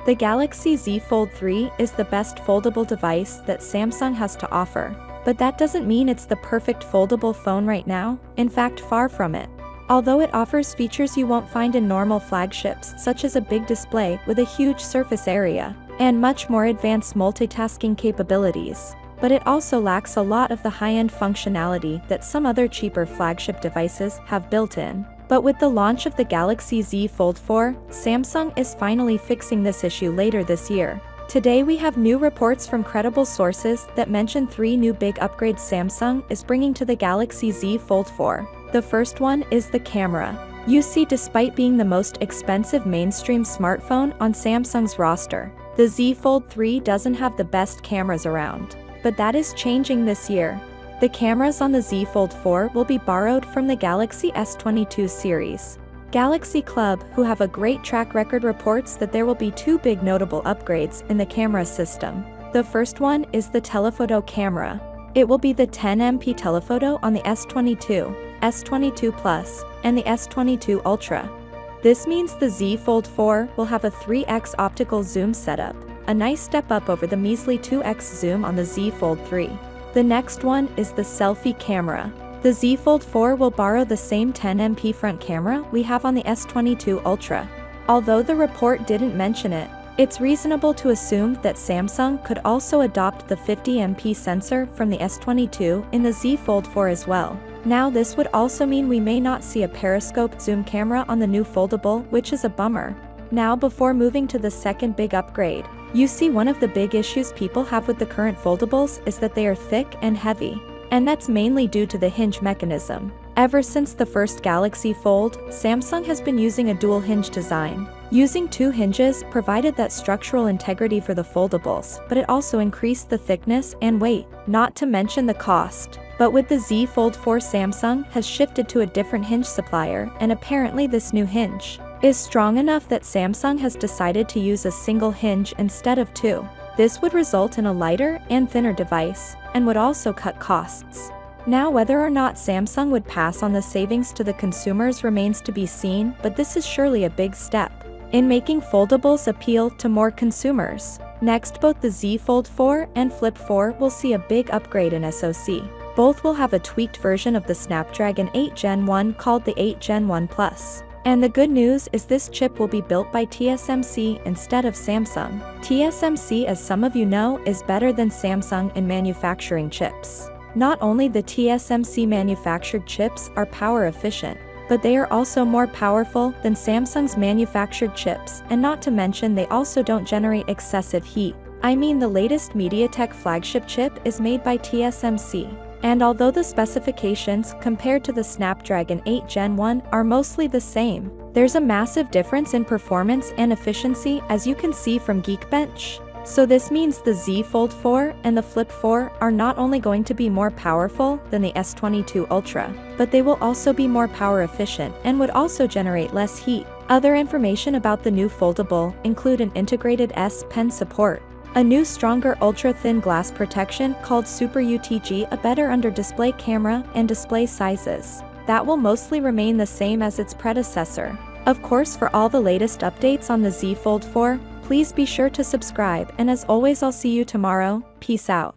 The Galaxy Z Fold 3 is the best foldable device that Samsung has to offer. But that doesn't mean it's the perfect foldable phone right now, in fact far from it. Although it offers features you won't find in normal flagships such as a big display with a huge surface area, and much more advanced multitasking capabilities, but it also lacks a lot of the high-end functionality that some other cheaper flagship devices have built in. But with the launch of the Galaxy Z Fold 4, Samsung is finally fixing this issue later this year. Today we have new reports from credible sources that mention 3 new big upgrades Samsung is bringing to the Galaxy Z Fold 4. The first one is the camera. You see, despite being the most expensive mainstream smartphone on Samsung's roster, the Z Fold 3 doesn't have the best cameras around. But that is changing this year. The cameras on the Z Fold 4 will be borrowed from the Galaxy S22 series. Galaxy Club, who have a great track record, reports that there will be 2 big notable upgrades in the camera system. The first one is the telephoto camera. It will be the 10MP telephoto on the S22, S22 Plus, and the S22 Ultra. This means the Z Fold 4 will have a 3x optical zoom setup, a nice step up over the measly 2x zoom on the Z Fold 3. The next one is the selfie camera. The Z Fold 4 will borrow the same 10MP front camera we have on the S22 Ultra. Although the report didn't mention it, it's reasonable to assume that Samsung could also adopt the 50MP sensor from the S22 in the Z Fold 4 as well. Now this would also mean we may not see a periscope zoom camera on the new foldable, which is a bummer. Now, before moving to the second big upgrade, you see, one of the big issues people have with the current foldables is that they are thick and heavy. And that's mainly due to the hinge mechanism. Ever since the first Galaxy Fold, Samsung has been using a dual hinge design. Using 2 hinges provided that structural integrity for the foldables, but it also increased the thickness and weight, not to mention the cost. But with the Z Fold 4, Samsung has shifted to a different hinge supplier, and apparently this new hinge is strong enough that Samsung has decided to use a single hinge instead of 2. This would result in a lighter and thinner device, and would also cut costs. Now, whether or not Samsung would pass on the savings to the consumers remains to be seen, but this is surely a big step in making foldables appeal to more consumers. Next, both the Z Fold 4 and Flip 4 will see a big upgrade in SoC. Both will have a tweaked version of the Snapdragon 8 Gen 1 called the 8 Gen 1 Plus. And the good news is this chip will be built by TSMC instead of Samsung. TSMC, as some of you know, is better than Samsung in manufacturing chips. Not only the TSMC manufactured chips are power efficient, but they are also more powerful than Samsung's manufactured chips, and not to mention they also don't generate excessive heat. I mean, the latest MediaTek flagship chip is made by TSMC. And although the specifications compared to the Snapdragon 8 Gen 1 are mostly the same, there's a massive difference in performance and efficiency, as you can see from Geekbench. So this means the Z Fold 4 and the Flip 4 are not only going to be more powerful than the S22 Ultra, but they will also be more power efficient and would also generate less heat. Other information about the new foldable include an integrated S Pen support, a new stronger ultra-thin glass protection called Super UTG, a better under-display camera, and display sizes that will mostly remain the same as its predecessor. Of course, for all the latest updates on the Z Fold 4, please be sure to subscribe, and as always, I'll see you tomorrow. Peace out.